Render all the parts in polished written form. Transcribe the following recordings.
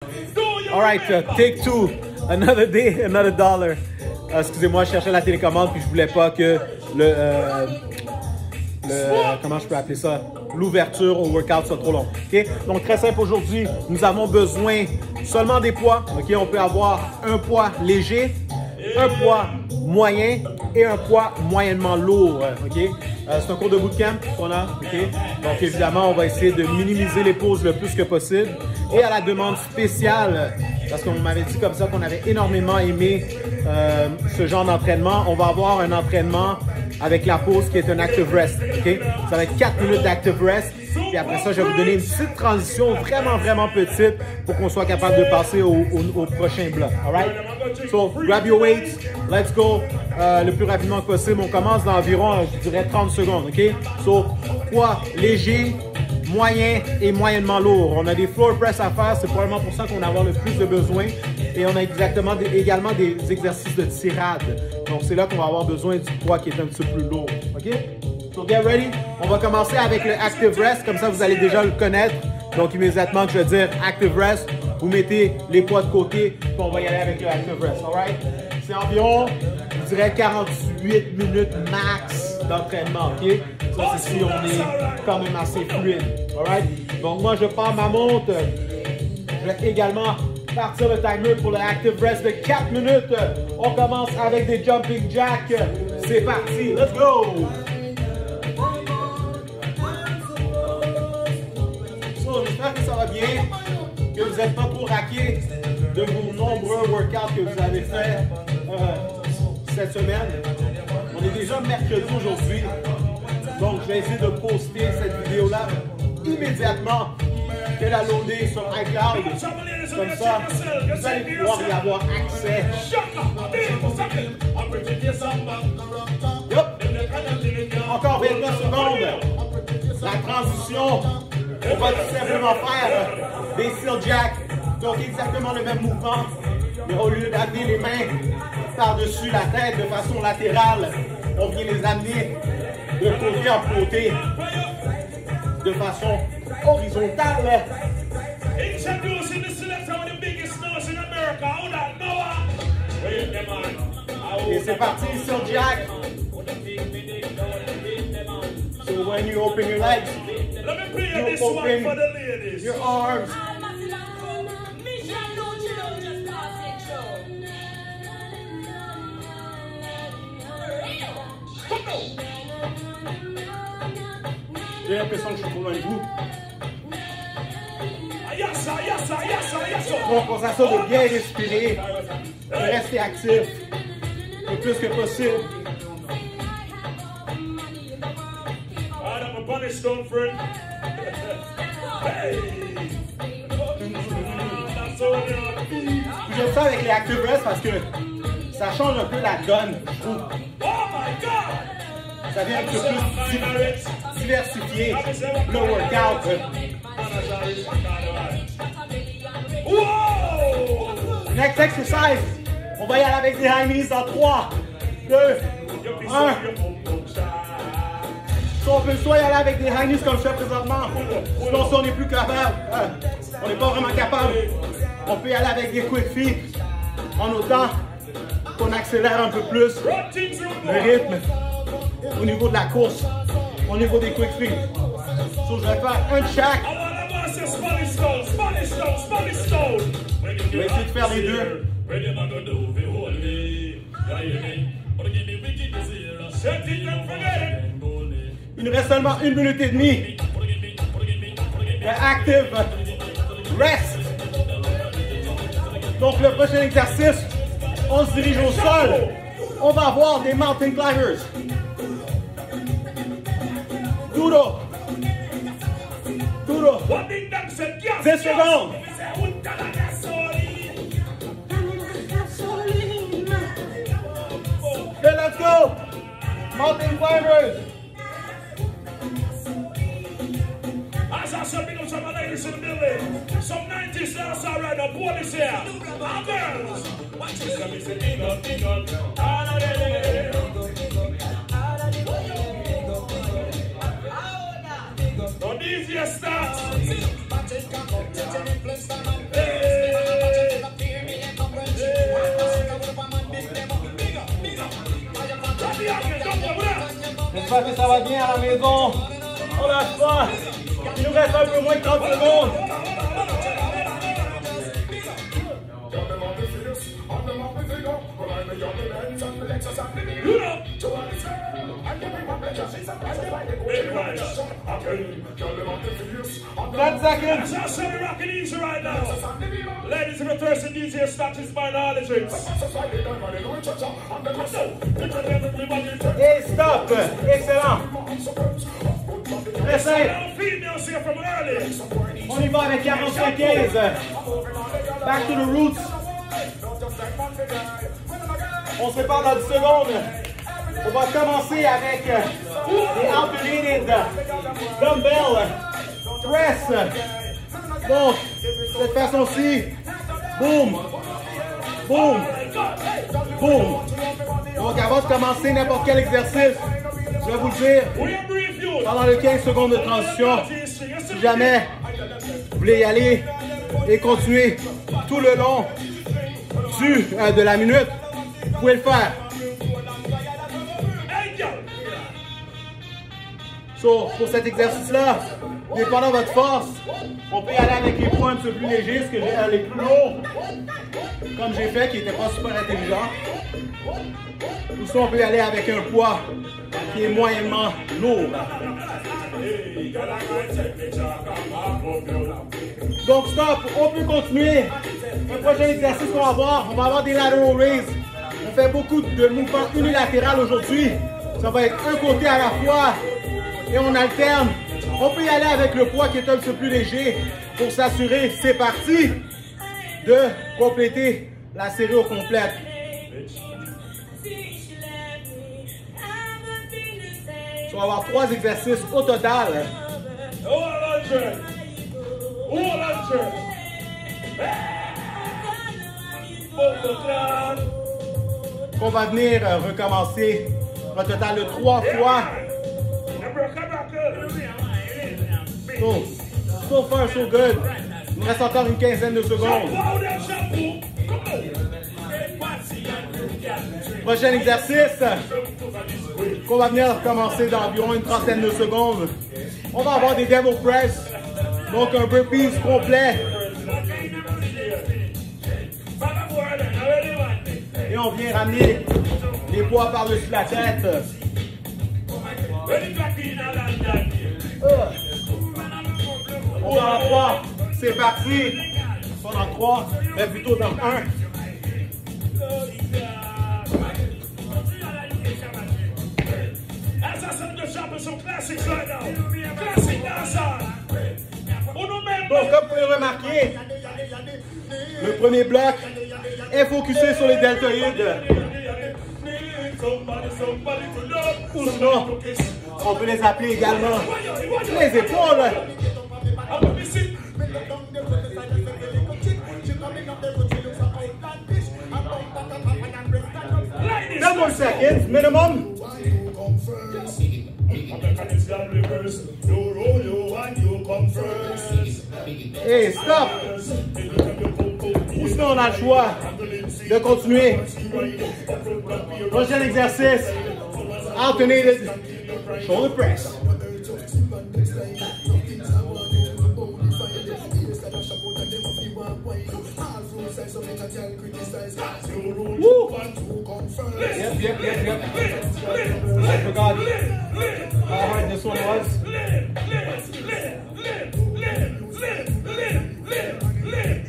All right, take two. Another day, another dollar. Excusez-moi, je cherchais la télécommande puis je voulais pas que comment je peux appeler ça? L'ouverture au workout soit trop long. Okay? Donc, très simple aujourd'hui, nous avons besoin seulement des poids. Okay? On peut avoir un poids léger, un poids moyen et un poids moyennement lourd. Okay? C'est un cours de bootcamp qu'on a. Okay? Donc, évidemment, on va essayer de minimiser les pauses le plus que possible. Et à la demande spéciale, parce qu'on m'avait dit comme ça qu'on avait énormément aimé ce genre d'entraînement, on va avoir un entraînement avec la pause qui est un active rest. Okay? Ça va être 4 minutes d'active rest. Puis après ça, je vais vous donner une petite transition vraiment petite pour qu'on soit capable de passer au prochain bloc. All right? So, grab your weights. Let's go. Le plus rapidement que possible. On commence dans environ, je dirais, 30 secondes. OK? So, poids léger, moyen et moyennement lourd. On a des floor press à faire. C'est probablement pour ça qu'on va avoir le plus de besoin. Et on a également des exercices de tirade. Donc, c'est là qu'on va avoir besoin du poids qui est un petit peu plus lourd. OK? So, get ready. On va commencer avec le active rest. Comme ça, vous allez déjà le connaître. Donc, immédiatement que je vais dire active rest, vous mettez les poids de côté. Puis on va y aller avec le active rest. All right? C'est environ, je dirais, 48 minutes max d'entraînement. OK? Ça, c'est si on est quand même assez fluide. All right? Donc, moi, je pars ma montre. Je vais également partir le timer pour le active rest de 4 minutes. On commence avec des jumping jacks. C'est parti. Let's go! J'espère que ça va bien, que vous n'êtes pas trop raqué de vos nombreux workouts que vous avez fait cette semaine. On est déjà mercredi aujourd'hui, donc je vais essayer de poster cette vidéo-là immédiatement qu'elle a loadé sur iCloud. Comme ça, vous allez pouvoir y avoir accès. Yep. Encore 29 secondes. La transition. On va tout simplement faire des seal jacks, donc exactement le même mouvement, mais au lieu d'amener les mains par-dessus la tête de façon latérale, on vient les amener de côté en côté, de façon horizontale. Et c'est parti, seal jack. So when you open your legs, you open your arms. J'ai l'impression que je suis trop loin de vous. Donc on s'assure de bien respirer, de rester actif le plus que possible. J'aime ça avec les active rest parce que ça change un peu la donne, je trouve. Ça vient un peu plus diversifier le workout. Next exercise, on va y aller avec des high knees dans 3, 2, 1. Si on peut soit y aller avec des high knees comme je fais présentement, sinon si on n'est plus capable, on n'est pas vraiment capable, on peut y aller avec des quick feet en autant qu'on accélère un peu plus le rythme au niveau de la course, au niveau des quick feet. So, je vais faire un chaque. Je vais essayer de faire les deux. Il nous reste seulement 1 minute et demie. Le active rest. Donc le prochain exercice, on se dirige au sol. On va avoir des mountain climbers. Duro. Duro. 10 secondes. Okay, let's go. Mountain climbers. As I said, pick up some ladies in the building. Some 90s stars are right now. Police here. Our girls. Watch this. Let me say, ding up, ding up. On these here starts. Hey. J'espère que ça va bien à la maison. On lâche pas. Il nous reste un peu moins de 30 secondes. Ten seconds. That's how we're rocking easy right now. Ladies and thirsty DJ status by knowledge. Et stop. Excellent. Très simple. Females here from early. On y va avec 45-15. Back to the roots. On se prépare dans 10 secondes. On va commencer avec les alternated dumbbell press. Donc, de cette façon-ci, boum, boum, boum. Donc, avant de commencer n'importe quel exercice, je vais vous le dire, pendant les 15 secondes de transition, si jamais vous voulez y aller et continuer tout le long de la minute, vous pouvez le faire. So, pour cet exercice-là, dépendant de votre force, on peut y aller avec les poids un peu plus légers, les plus lourds, comme j'ai fait, qui n'était pas super intelligent. Ou sinon, on peut y aller avec un poids qui est moyennement lourd. Donc, stop, on peut continuer. Le prochain exercice qu'on va avoir des lateral raises. On fait beaucoup de mouvements unilatéraux aujourd'hui. Ça va être un côté à la fois. Et on alterne. On peut y aller avec le poids qui est un peu plus léger pour s'assurer, c'est parti, de compléter la série au complète. On va avoir 3 exercices au total. On va venir recommencer un total de 3 fois. So far, so good. Il nous reste encore une quinzaine de secondes. Prochain exercice qu'on va venir commencer dans environ une trentaine de secondes. On va avoir des devil press, donc un burpees complet. Et on vient ramener les poids par-dessus la tête. On va en 3, c'est parti. Pas dans 3, mais plutôt dans 1. Donc, comme vous pouvez remarquer, le premier bloc est focusé sur les deltoïdes. Ou sinon, on peut les appeler également les épaules. 10 more seconds minimum. Hey, stop. Ou sinon on a le choix de continuer. Prochain exercice, alternated shoulder press. Woo! Yep. I forgot how hard this one was.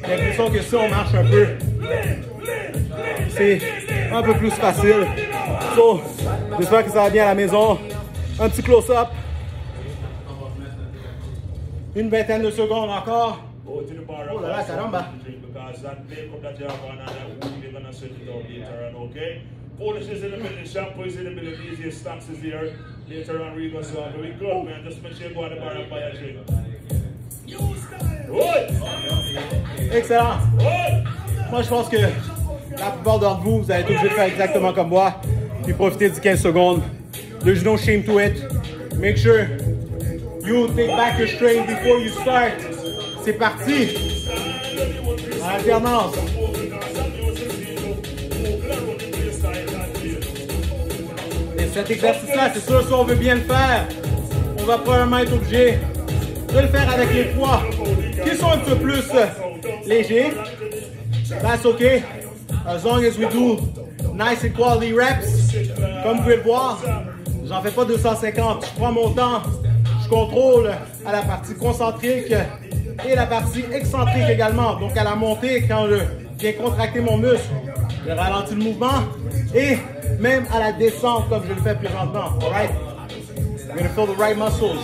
J'ai l'impression que si on marche un peu, c'est un peu plus facile. So, j'espère que ça va bien à la maison. Un petit close-up. Une vingtaine de secondes encore. Oh là là, caramba. Polish is in the building, shampoo is in the building, easier stocks is here. Later on, we go so very good, man. Just make sure you go at the bar and buy a drink. Excellent. Moi, je pense que la plupart d'entre vous, vous allez tous faire exactement comme moi. Puis profiter du 15 secondes. There's no shame to it. Make sure you take back your strain before you start. C'est parti. En alternance. cet exercice-là, c'est sûr, si on veut bien le faire, on va probablement être obligé de le faire avec les poids qui sont un peu plus légers. That's okay. As long as we do nice and quality reps. Comme vous pouvez le voir, j'en fais pas 250. Je prends mon temps, je contrôle à la partie concentrique et la partie excentrique également. Donc à la montée, quand je viens contracter mon muscle, je ralentis le mouvement. Et même à la descente, comme je le fais présentement. All right? You're gonna feel the right muscles.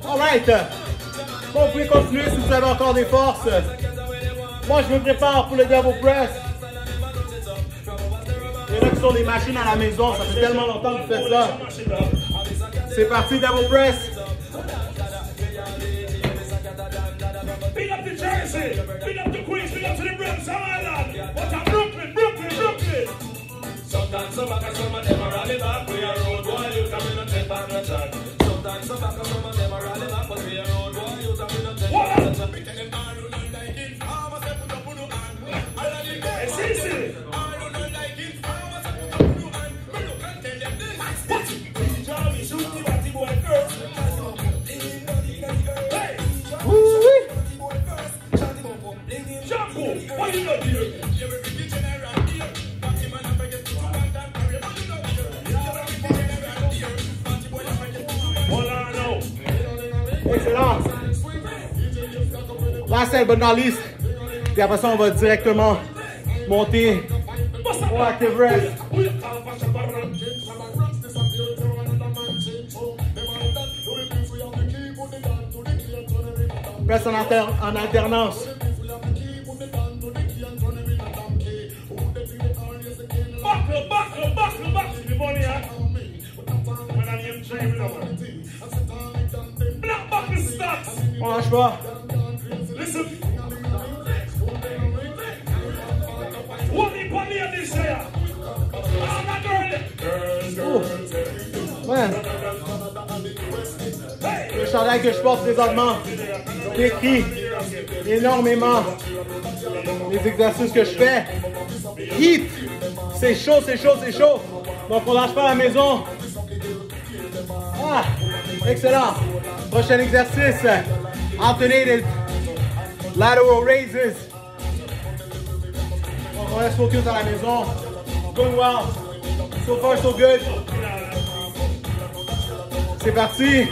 All right. Bon, vous pouvez continuer si vous avez encore des forces. Moi, je me prépare pour le devil press. Il y en a qui sont des machines à la maison. Ça fait tellement longtemps que vous faites ça. C'est parti, devil press. Big up the Jersey, big up the Queens, big up to the Bronx Island. What a Brooklyn, Brooklyn, Brooklyn. Sometimes some back and some of them are rally back. We are road boy, you come in and take back the chat. Sometimes some back and some of them are rally back, but we are road boy, you come in and take back the chat. We tell them I don't like it, I must have put up on the hand. I like it, it's easy. I don't like it, I must have put up on the hand. Me look and tell them this. What? Johnny, shoot the batty boy first. Hey! What you gonna do? Excellent. Last but not least. Puis après ça, on va directement monter au active rest. Press en alternance. Buckle, the money, huh? When I am dreaming of it. Black buckle stocks. On lâche pas. Listen. What the body of this here? I'm not girl. Ouais. Le chandail que je porte présentement décrit énormément les exercices que je fais. Heat. C'est chaud, c'est chaud, c'est chaud. Donc on lâche pas à la maison. Ah, excellent. Prochain exercice. Alternated lateral raises. On reste focus à la maison. Going well. So far, so good. C'est parti.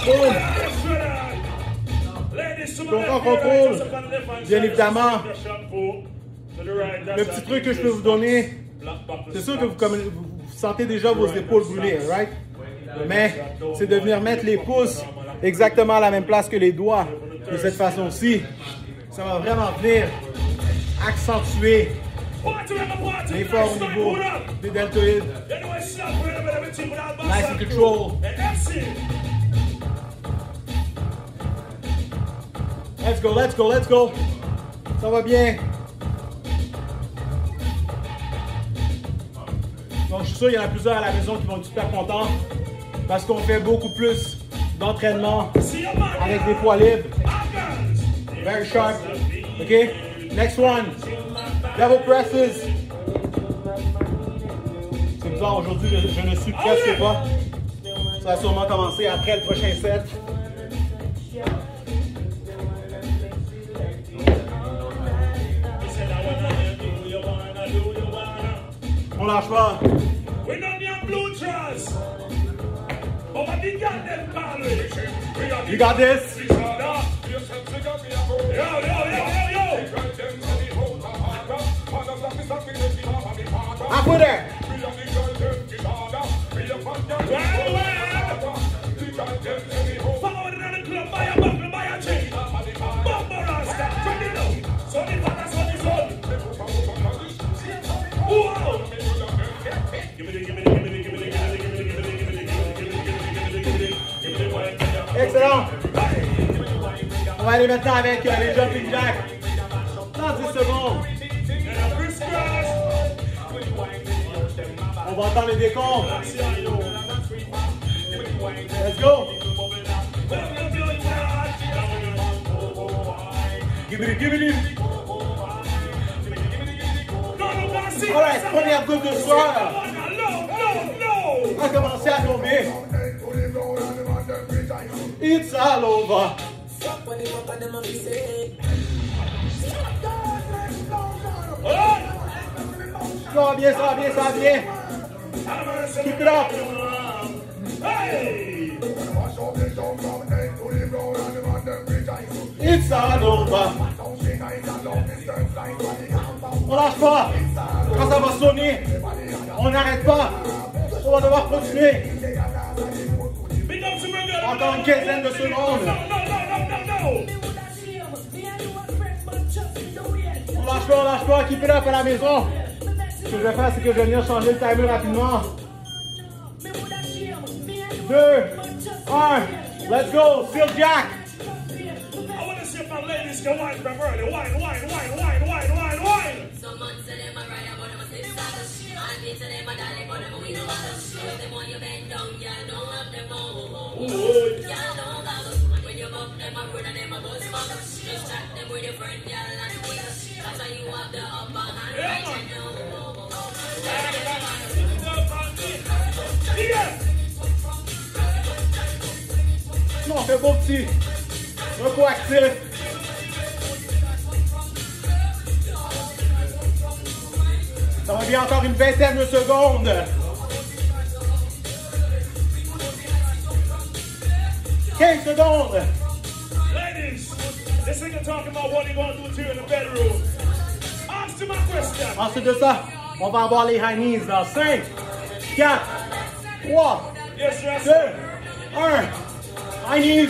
Boom. Donc on contrôle, bien évidemment, le petit truc que je peux vous donner, c'est sûr que vous sentez déjà vos épaules brûler, right? Mais c'est de venir mettre les pouces exactement à la même place que les doigts. De cette façon-ci, ça va vraiment venir accentuer l'effort au niveau des deltoïdes. Nice and control. Let's go, let's go, let's go. Ça va bien. Donc, je suis sûr qu'il y en a plusieurs à la maison qui vont être super contents parce qu'on fait beaucoup plus d'entraînement avec des poids libres. Very sharp. OK? Next one. Devil presses. C'est bizarre, aujourd'hui, je ne suis presque pas. Ça va sûrement commencer après le prochain set. On lâche pas. You got this. Halfway there. Excellent. On va aller maintenant avec les jumping jacks. Dans 10 secondes. On va entendre les décomptes. Let's go. Give it. Alright, première goutte de soir. On va commencer à tomber. It's all over. Ça va bien, ça va bien, ça va bien. Keep it up. It's all over. On lâche pas. Quand ça va sonner, on n'arrête pas. On va devoir continuer. Encore une quinzaine de secondes. On lâche pas, keep it up à la maison. Ce que je vais faire, c'est que je vais venir changer le timer rapidement. 2, 1, let's go, Steel Jack. I want to see if my ladies can wine from early. Wine. Someone said them a ride, but them a slip saddle. I need to them a dolly, but them a wheel battle. Them want you bend down, y'all don't have them all. Y'all don't goggle. And when you buck them a run and them a buzz bubble. Just chat them with your friend, y'all and wiggle. That's how you have the upper hand right now. Non, fais beau petit. Repos actif. Ça va bien encore une vingtaine de secondes. 15 secondes. Ladies, this nigga talking about what he gonna do to you in the bedroom. Answer my question. Ensuite de ça, on va avoir les high knees dans 5, 4, 3, Yes, yes. 2, 1. High knees.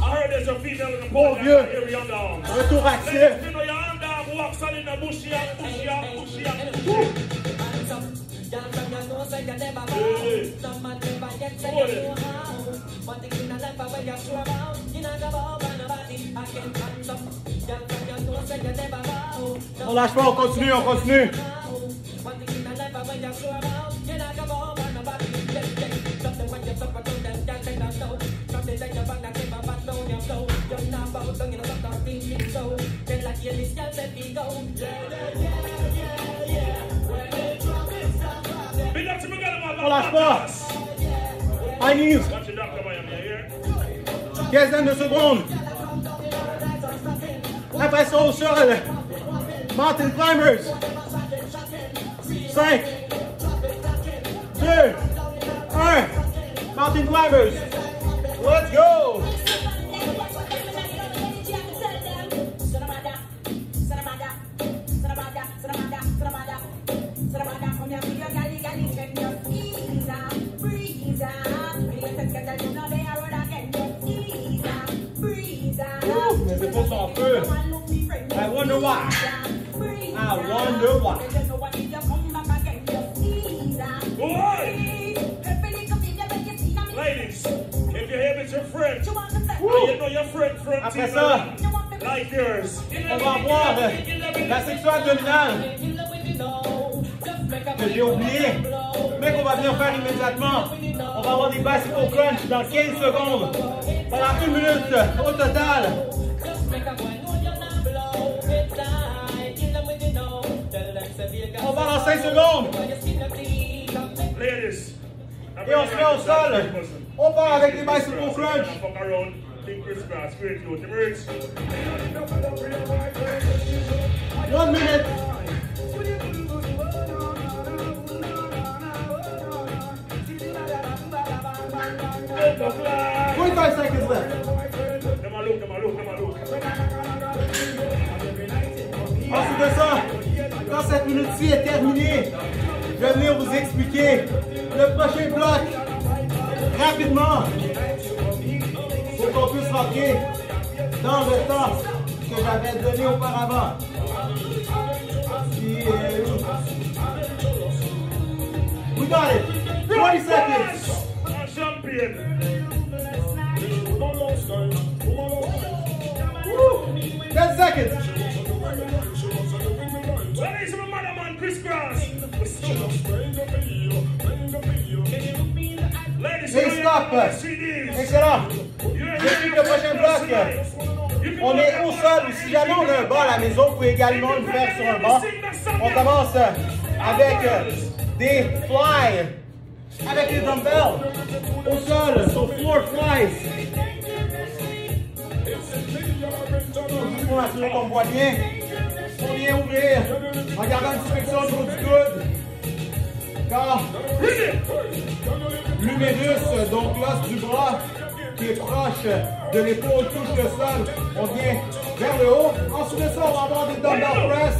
I heard there's a female in the Bon pool. vieux. Here we are down. Retour actif. Ladies, you know your arm down, walk solid in the bushy up. On lâche pas, on continue, on continue. On lâche pas. High knees. Quinzaine de secondes. Après ça au sol. Mountain climbers. 5, 2, 1. Mountain climbers. Let's go. Mes épaules sont en feu. I wonder why. I wonder why. Ladies, if you're here with your friend, you know your friend from Après ça, like yours. on va voir la section abdominale que j'ai oublié, mais qu'on va venir faire immédiatement. On va avoir des bicycle crunch dans 15 secondes, pendant 1 minute au total. On va dans 5 secondes. Ladies, Et on se met au sol. On part avec les bicycle crunch. One minute. 25 seconds left. Ensuite de ça, quand cette minute-ci est terminée, je vais venir vous expliquer le prochain bloc rapidement pour qu'on puisse rentrer dans le temps que j'avais donné auparavant. We got it. 20 seconds. Woo. 10 seconds. Ladies and man, Chris Cross. Ladies, Et stop. Excellent. Je suis le prochain bloc. On est au sol, ou si jamais on a un banc à la maison, vous pouvez également le faire sur un banc. On commence avec des flies, avec les dumbbells, au sol, sur floor flies. Juste pour m'assurer qu'on me voit bien. On vient ouvrir en gardant une flexion au niveau du coude. Car l'humérus, donc l'os du bras, qui est proche de l'épaule, touche le sol. On vient vers le haut. Ensuite de ça, on va avoir des dumbbell press.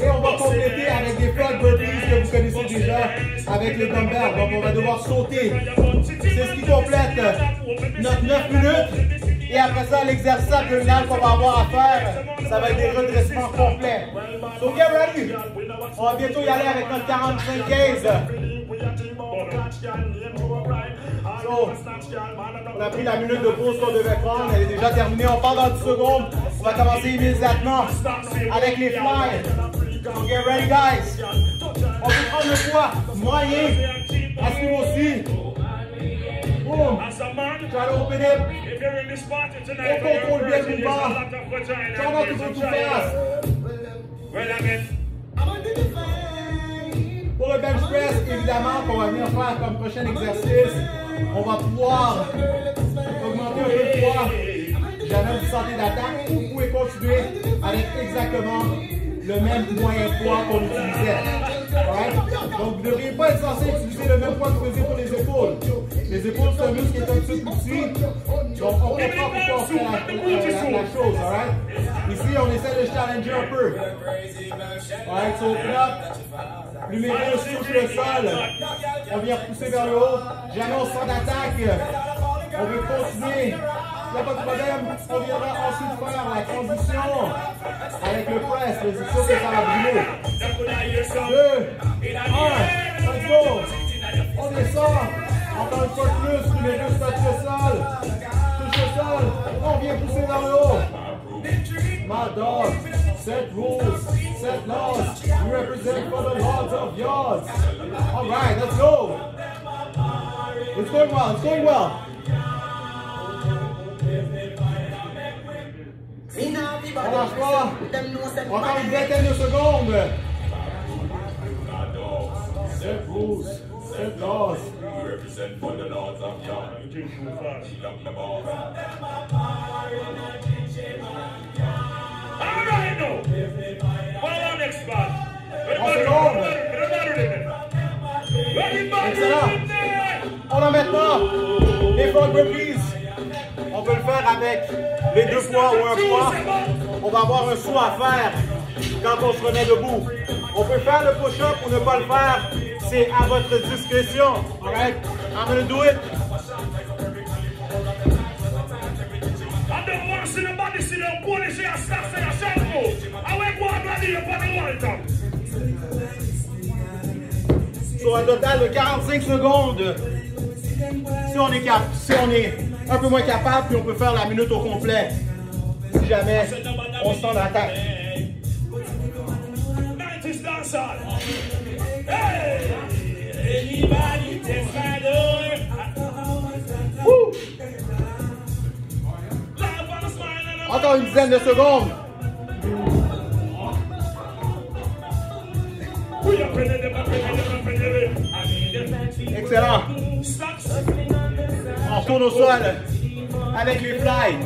Et on va compléter avec des front burpees que vous connaissez déjà avec les dumbbells. Donc on va devoir sauter. C'est ce qui complète notre 9 minutes. Et après ça, l'exercice abdominal qu'on va avoir à faire, ça va être des redressements complets. So get ready. On va bientôt y aller avec notre 45-15. So, on a pris la minute de pause qu'on devait prendre. Elle est déjà terminée. On part dans 10 secondes. On va commencer immédiatement avec les flies. So get ready, guys. On peut prendre le poids moyen à ce niveau-ci. Boom. Try to open it. On contrôle bien le mouvement. Try not to go too fast. Pour le bench press, évidemment, qu'on va venir faire comme prochain exercice, on va pouvoir augmenter un peu le poids. Jamais vous sentez d'attaque, ou vous pouvez continuer avec exactement le même moyen poids qu'on utilisait. Right? Donc, vous ne devriez pas être censé utiliser le même poids que vous faisiez pour les épaules. Les épaules, c'est un muscle qui est un petit peu plus petit. Donc, on comprend pourquoi on fait la chose. Right? Ici, on essaie de challenger un peu. Alright, so open up. L'humérus touche le sol. On vient pousser vers le haut. Jamais on sent d'attaque. On veut continuer. Il n'y a pas de problème. On viendra ensuite faire la transition avec le press. C'est sûr que ça va brûler. 2, 1, let's go. On descend. Encore une fois de plus. L'humérus touche le sol. Touche le sol. On vient pousser vers le haut. My dog. Set rules. Set laws. We represent for the laws of yours. All right, let's go. It's going well. It's going well. On lâche pas. Encore une vingtaine de secondes. Set rules. Set laws. We represent for the laws of God. All right, now. What our next part? Excellent. On a maintenant les front burpees. On peut le faire avec les 2 poids ou un poids. On va avoir un saut à faire quand on se remet debout. On peut faire le push-up ou ne pas le faire. C'est à votre discrétion. All right? I'm going to do it. Sur un total de 45 secondes. Si on est un peu moins capable, puis on peut faire la minute au complet. Si jamais on sent l'attaque. Encore une dizaine de secondes. Excellent. On retourne au sol avec les fly.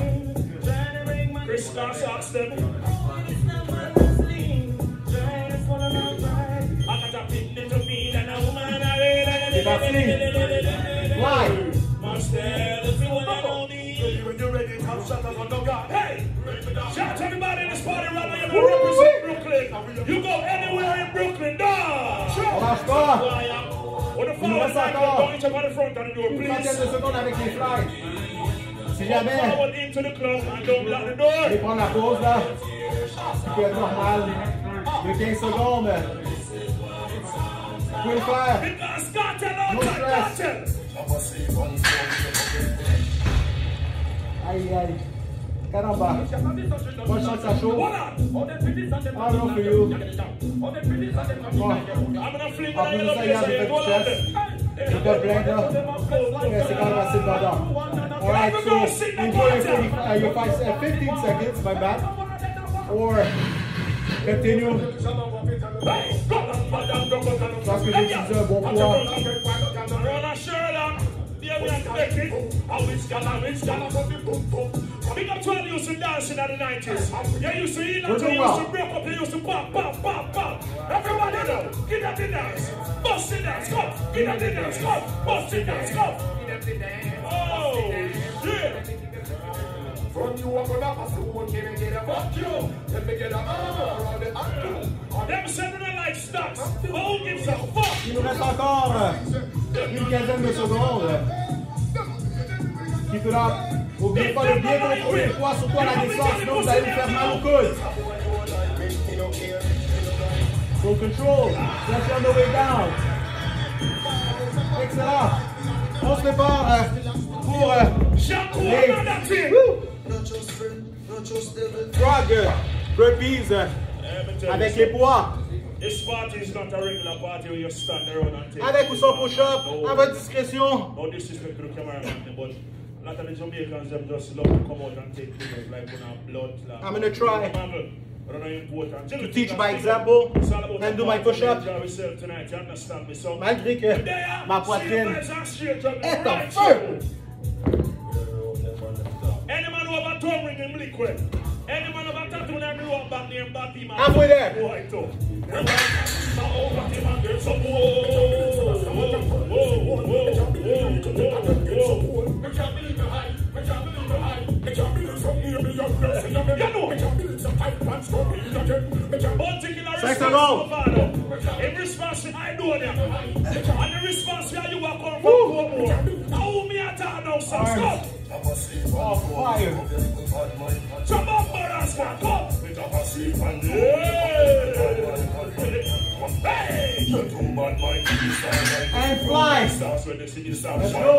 C'est parti. Fly. Hey! Shout to everybody in this party right now. You represent Brooklyn. You go anywhere in Brooklyn, dog. On lâche pas. On Il nous reste encore don't each other front and door, une please. trentaine de secondes avec les fly. Si jamais Forward into the club and don't lock the door. je vais prendre la pause là, ça peut être normal. De 15 secondes. Vous pouvez le faire. Because cartel on No top, stress. cartel. Aïe aïe. Caramba. Moi je sens que ça chauffe. Hold on. I don't know for you. I'm gonna flip En plus de ça, hier j'ai fait du chest. J'ai pas de blague là. Mais c'est quand même assez dedans. Alright, so enjoy your 15 seconds, my bad. Or continue. Parce que j'ai utilisé un bon poids. Big up to all you used to dance in the 90s. You used to eat until you used to break up, you used to pop, pop, pop, pop. Everybody know, get up the dance, bust the dance, come. Get up the dance, come, bust the dance, come. Oh, yeah. From you up on up, I still won't get a fuck you. Let me get a around the uncle. Them sending it like stocks. Who gives a fuck? Il nous reste encore une quinzaine de secondes. Keep it up. N'oubliez pas de bien contrôler le poids, surtout à la descente, sinon vous allez vous faire mal au coude. Full control. Pressure on the way down. Excellent. On se prépare pour les frog burpees avec les poids. This party is not a regular party where you stand around and take. Avec ou sans push-up, à votre discrétion. No disrespect to the cameraman, but a lot of the Jamaicans them just love to come out and take pictures like when our blood. I'm gonna try to teach by example and do my push-up. Malgré que ma poitrine est en feu. Any man who have a tongue ring him liquid. Any man who have a tattoo and every walk back near body man. Halfway there. Thanks a lot. In response, I do them. And in response, you walk on for how me attack now, stop. Oh, fire. Jump up for us, come. And fly. Let's go.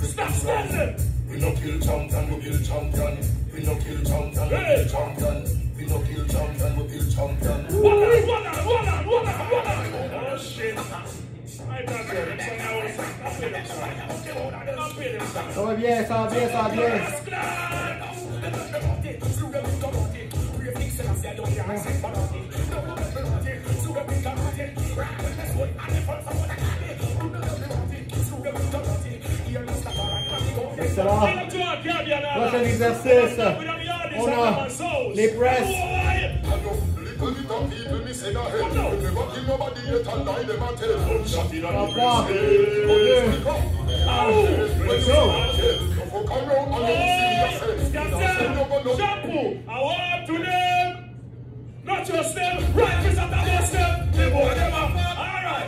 Stop standing. We no kill champion, we kill champion. We no kill champion, we kill champion. We no kill champion, we kill champion. One on. Oh shit. Ça va bien, ça va bien, ça va bien. Excellent. Prochain exercice. On a les press. I want to them, not just them, right, Mr. Tabasco, the boy, them up. Alright.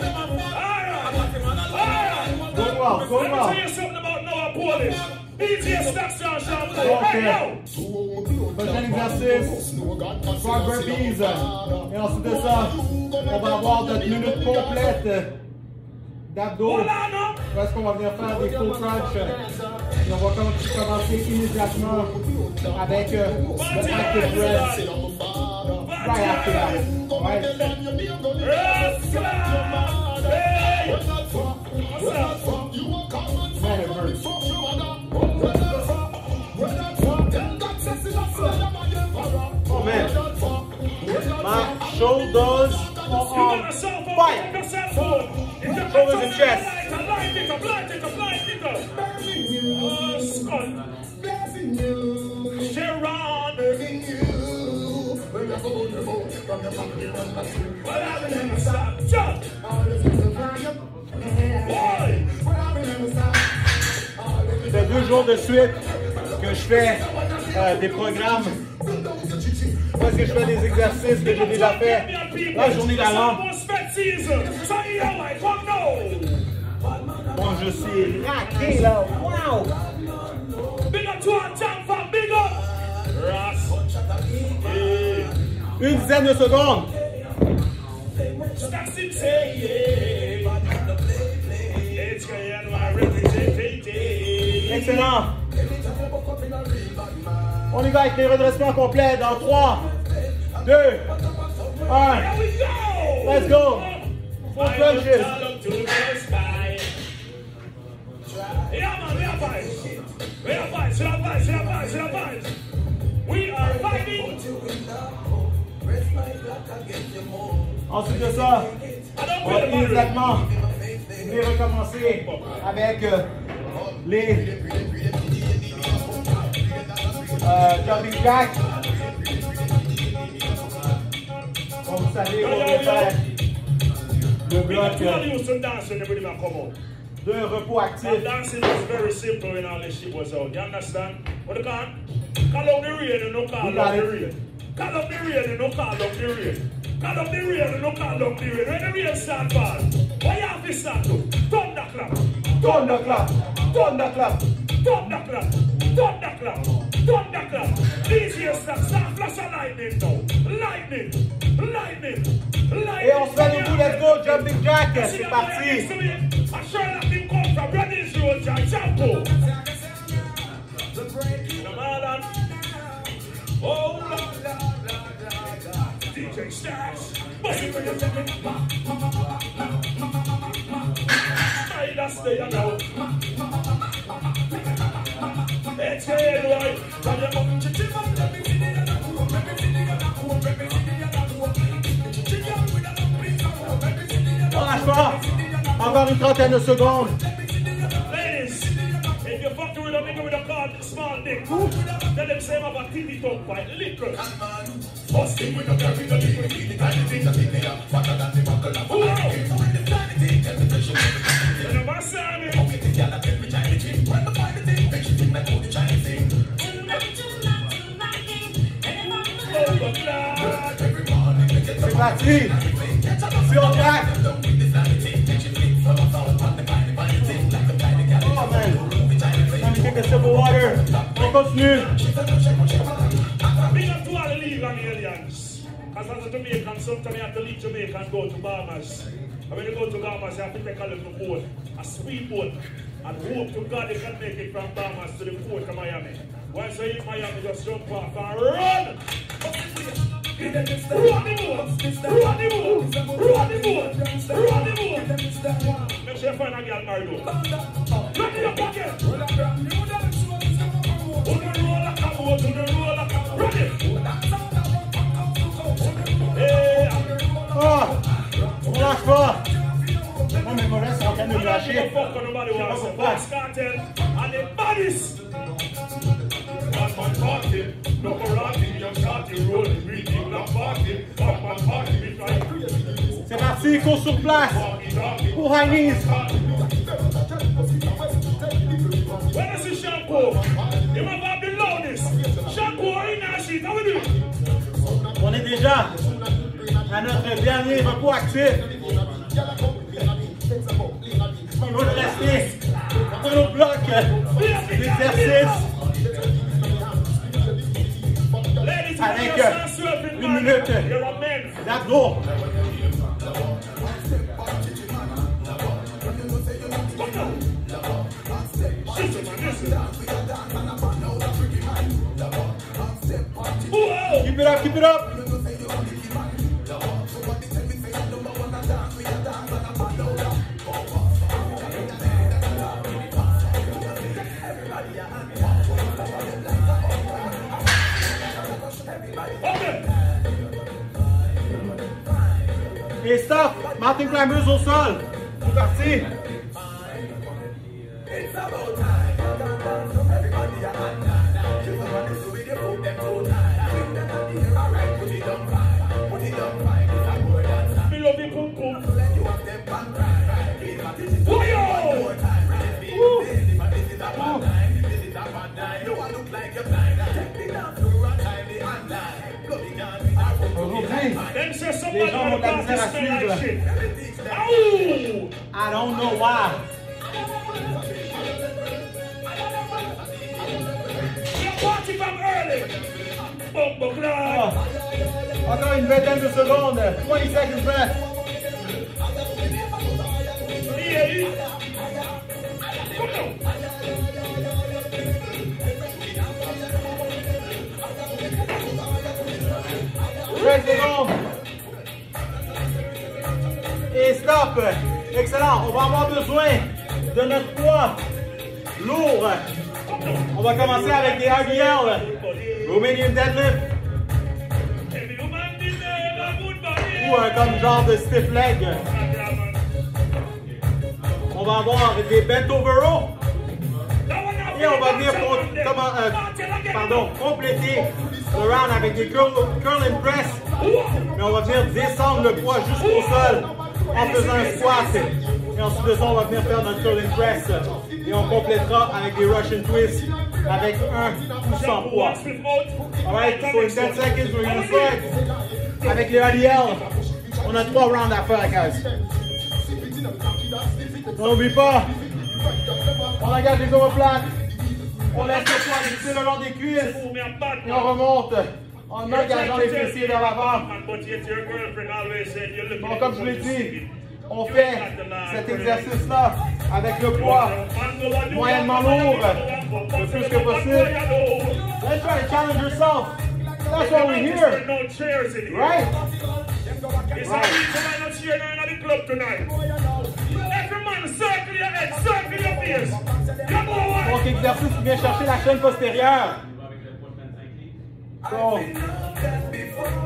Going well. Let me tell you something about Noah Polish. DJ Stackson Shampoo. Right now. Prochain exercice, frog burpees. Et ensuite de ça, on va avoir notre minute complète d'abdos. Parce qu'on va venir faire des full crunch. Et on va commencer immédiatement avec le active rest. Right after that. Right. Man, it hurts. Oh man, my shoulders are on fire. Shoulders and chest. C'est 2 jours de suite que je fais des programmes. Parce que je fais des exercices que j'ai déjà fait la journée d'avant. Bon, je suis raqué là. Wow! Une dizaine de secondes. Excellent. On y va avec les redressements complets dans 3, 2, 1. Let's go. Full plunges. Ensuite de ça, on va immédiatement recommencer avec les jumping jacks. Comme vous savez, on va faire le bloc de repos actif. Dancing was very simple when all this shit was out. You understand? What you call? Call up the rain and no call up the rain. Call up the rain and no call up the rain. Call up the rain and no call up the rain. When the rain start fall, what you have to start to? Thunderclap. Thunderclap. Thunderclap. Thunderclap. Thunderclap. Thunderclap. These here start flash of lightning now. Lightning. Lightning. Lightning. Et on se fait debout, let's go, jumping jack, c'est parti. I'm sure that thing come from Brothers Road, Jampo. Oh, DJ Stars. Spider stay now. Exhale, right? On lâche pas. Encore une trentaine de secondes. Ladies, if you fuck with a nigga with a small dick, tell them say I'm a TV top fight, little. First thing we don't care if the little thing, tiny things that they are fatter than the buckle of a tiny thing, tell the pressure. You know my son, okay, the girl that tell me tiny thing, when the tiny thing, make she think like all the tiny thing. C'est parti. Si on traque. Oh man. Let me take a sip of water. On continue. big up to all the legal aliens. Because as a Jamaican, sometimes you have to leave Jamaica and go to Bahamas. And when you go to Bahamas, you have to take a little boat, a speed boat, and hope to God you can make it from Bahamas to the port of Miami. Once you're in Miami, just jump off and run! Run the boat! Run the boat! Run the boat! Run the boat! Make sure you find a girl married though. Look in your pocket! Run the roller cap, run it! Oh, on lâche pas. Non mais mon reste est en train de me lâcher. C'est parti, cours sur place pour high knees. On est déjà à notre dernier repos actif. Il va rester pour nos blocs d'exercice avec 1 minute d'abdos. Keep it up, keep it up. Et stop, mountain climbers au sol. C'est parti. Les gens ont de la misère à suivre. I don't know why. Oh. Encore une vingtaine de secondes. 20 seconds breath. up. Excellent. On va avoir besoin de notre poids lourd. On va commencer avec des RDL, Romanian deadlift. Ou comme genre de stiff leg. On va avoir des bent over row. Et on va venir compléter le round avec des curl and press. Mais on va venir descendre le poids jusqu'au sol en faisant un squat. Et ensuite de ça, on va venir faire notre curl and press. Et on complétera avec des Russian twists avec un ou sans poids. Alright, so in 10 seconds, we're going to start avec les RDL. On a 3 rounds à faire, guys. N'oublie pas, on engage les omoplates. On laisse le poids glisser le long des cuisses et on remonte en engageant les fessiers vers l'avant. Donc, comme je vous l'ai dit, on fait cet exercice-là avec le poids moyennement lourd, le plus que possible. Let's try to challenge yourself. That's why we're here. Right? Donc, exercice qui vient chercher la chaîne postérieure. Donc,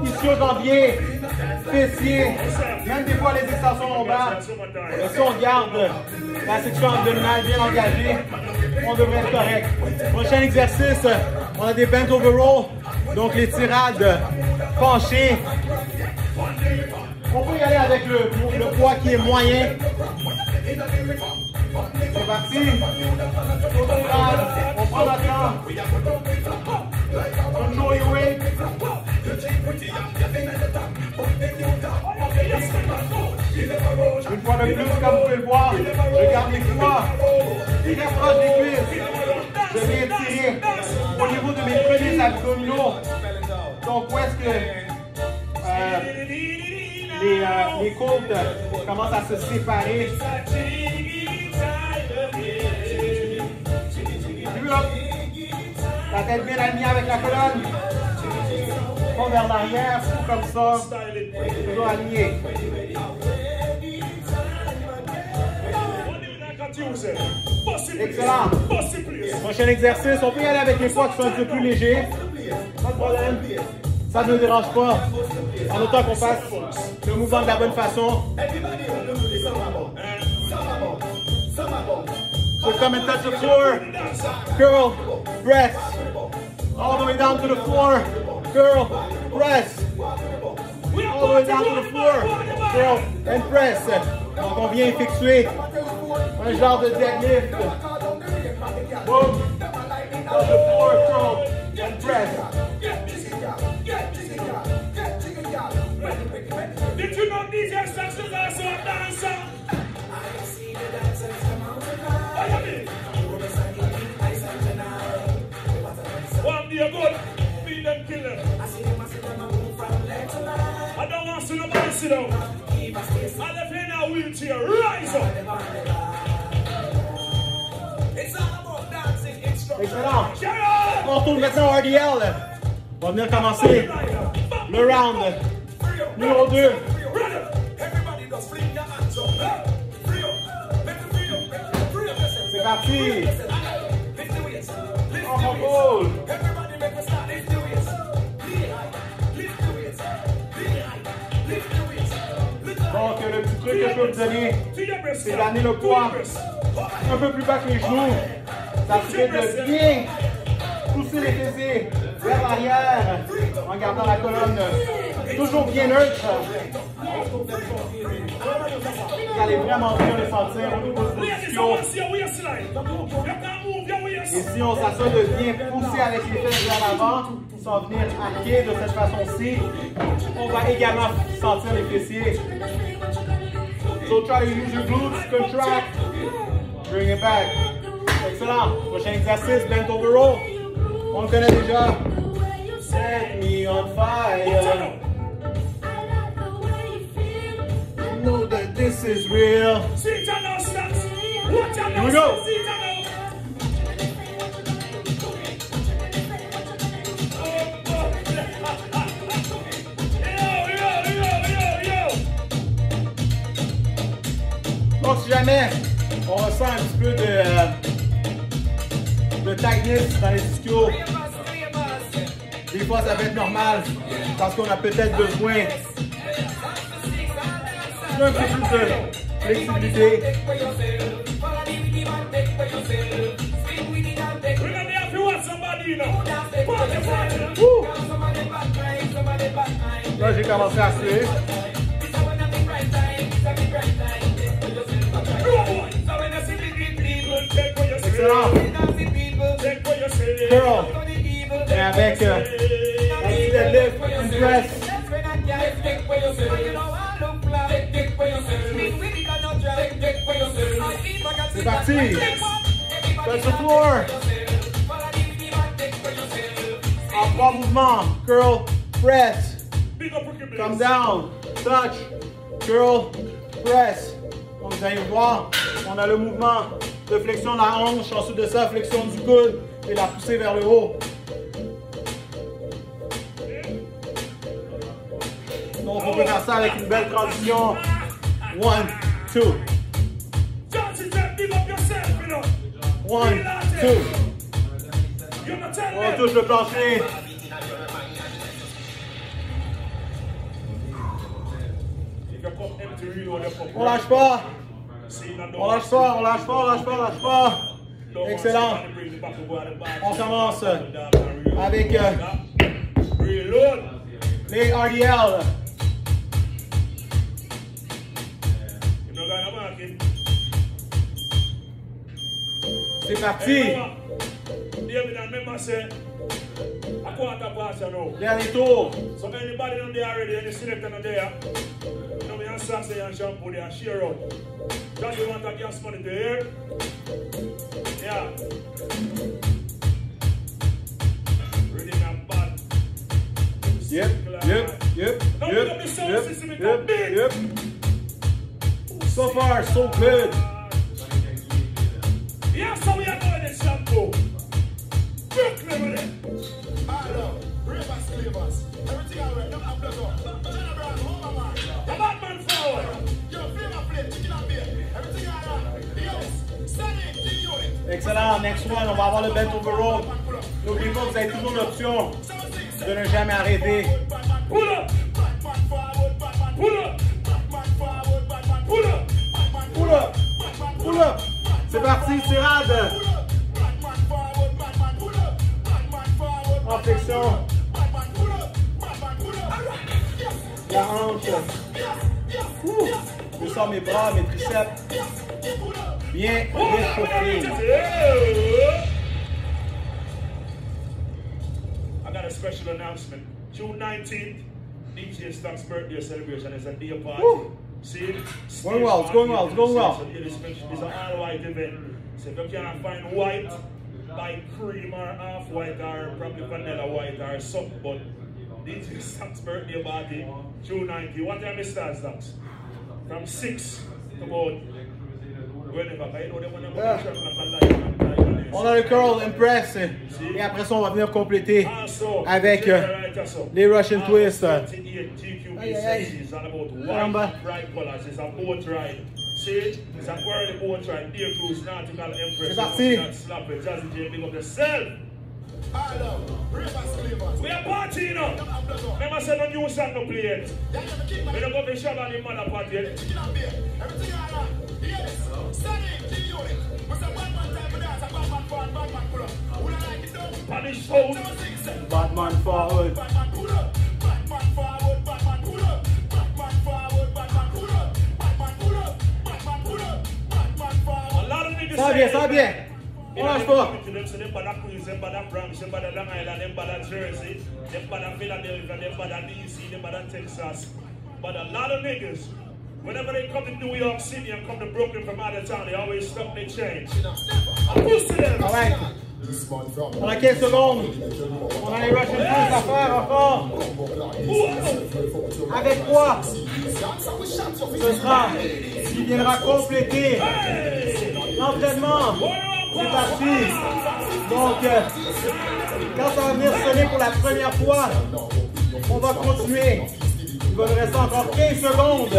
ici au jambier, fessier, même des fois les extensions lombaires. Et si on garde la section abdominale bien engagée, on devrait être correct. Prochain exercice, on a des bent over row, donc les tirades penchées. On peut y aller avec le poids qui est moyen. C'est parti. On prend notre temps. Control your weight. Une fois de plus, comme vous pouvez le voir, je garde les poids très proches des cuisses. Je viens tirer au niveau de mes premiers abdominaux. Donc, où est-ce que les côtes commencent à se séparer? La tête bien alignée avec la colonne. Pas vers l'arrière, ou comme ça. Toujours aligné. Excellent. Prochain exercice, on peut y aller avec les poids qui sont un peu plus légers. Pas de problème. Ça ne nous dérange pas. En autant qu'on fasse le mouvement de la bonne façon. So come and touch the floor. Curl, press. All the way down to the floor. Curl, press. All the way down to the floor. Curl and press. Donc on vient effectuer un genre de deadlift. Boom. On the floor, curl and press. Did you know these exercises are also a dancer? One day good, feed them killer. I don't want to see nobody sit down. And if you're in a wheelchair, rise up. It's all about dancing instruction. Excellent. On retourne maintenant au RDL. On va venir commencer le round numéro 2. C'est parti. On roule. Donc le petit truc que je peux vous donner, c'est d'amener le poids un peu plus bas que les genoux. Ça fait de bien pousser les fessiers vers l'arrière en gardant la colonne toujours bien neutre. Vous allez vraiment bien les sentir au niveau du ischio. Et si on s'assure de bien pousser avec les fesses vers l'avant, sans venir arquer de cette façon-ci, on va également sentir les fessiers. So try to use your glutes, contract, bring it back. Excellent. Prochain exercice, bent over row. On le connaît déjà. Set me on fire. Know that this is real. Here we go. jamais on ressent un petit peu de tightness dans les ischios, des fois ça peut être normal parce qu'on a peut-être besoin d'un peu plus de flexibilité. Là, j'ai commencé à suer. Excellent. Curl. Et avec un petit deadlift, une press. C'est parti. Touch the floor. En 3 mouvements. Curl, press. Come down, touch, curl, press. Donc vous allez voir, on a le mouvement de flexion de la hanche, ensuite de ça, flexion du coude et la poussée vers le haut. Donc on peut faire ça avec une belle transition. 1, 2. 1, 2. On touche le plancher. On lâche pas. On lâche pas, on lâche pas, on lâche pas, on lâche pas. Excellent. On commence avec les RDL. C'est parti. Dernier tour. So anybody on there already, any selector on there, you know me and Sassy and Shampoo there, share out. Just you want to gas money to hear? Yeah. Really not bad. Yep. So far, so good. Yeah, so we are going to Shampoo. Brooklyn with it. Everything I read, don't have to go. Jenna Brown, home of mine. The Batman forward. Yo, flavor plate, chicken and beer. Everything I read. Yes. Standing, team unit. Excellent. Next one, on va avoir le bent over row. N'oubliez pas, vous avez toujours l'option de ne jamais arrêter. Pull up. Pull up. Pull up. Pull up. Pull up. C'est parti, tirade. En flexion. La hanche. Je sens mes bras, mes triceps. Bien réchauffés. I got a special announcement. June 19th, DJ Stock's birthday celebration is a day party. Woo. See? Going well, it's going well, it's going well. So it's an all-white event. So if you can't find white, buy cream or half-white or probably vanilla white or something. But DJ Stock's birthday party, June 19th. What time it starts, Stocks? From 6 to about whenever. I know they want to On a le curl impress et après ça on va venir compléter avec les Russian twists. Aïe, aïe, aïe. Caramba. C'est parti. We are partying now. Remember, say no new song no play yet. We don't go to shop on the mother party yet. Everything I run. Yes. Standing, team unit. What's a Batman type of dance? A Batman forward, Batman pull up. Who don't like it though? Punish hold. Batman forward. Batman pull up. Batman forward, Batman pull up. Batman forward, Batman pull up. Batman pull up. Batman pull up. Batman forward. A lot of niggas Ça va bien, ça va bien. On lâche pas. Them bad Queens, them bad Bronx, them bad Long Island, them bad Jersey, them bad Philadelphia, them bad DC, them bad Texas. But a lot of niggas, whenever they come to New York City and come to Brooklyn from out of town, they always stop their change. I'm used to them. All right. On a 15 secondes. On a les Russian twists à faire encore. Avec quoi? Ce sera qui viendra compléter l'entraînement. C'est parti. Donc, quand ça va venir sonner pour la première fois, on va continuer. Il va nous rester encore 15 secondes.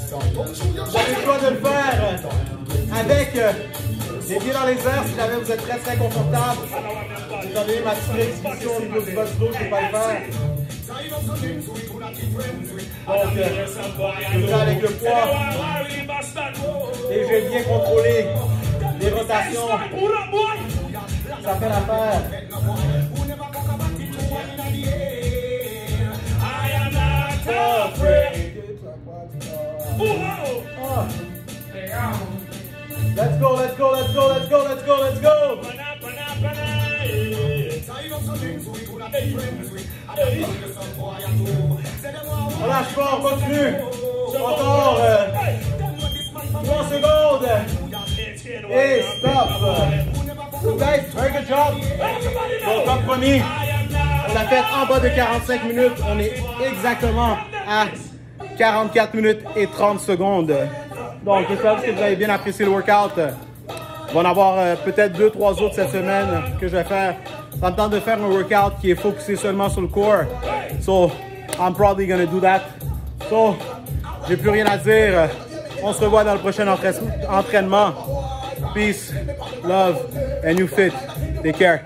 Vous avez le choix de le faire avec les pieds dans les airs si jamais vous êtes très confortable. Vous avez ma petite exhibition au niveau du bas du dos, je ne peux pas le faire. Donc, je le fais avec le poids. Et je vais bien contrôler les rotations. Ça fait l'affaire. Let's go, let's go, let's go, let's go, let's go, let's go. Relâche fort, continue. Encore 3 secondes. Et stop. Guys, very good job. Donc, comme promis, on l'a fait en bas de 45 minutes. On est exactement à 44 minutes et 30 secondes. Donc, j'espère que vous avez bien apprécié le workout. On va en avoir peut-être 2-3 autres cette semaine que je vais faire. En temps de faire un workout qui est focusé seulement sur le core. So, I'm probably gonna do that. So, j'ai plus rien à dire. On se revoit dans le prochain entraînement. Peace, love, and you fit. Take care.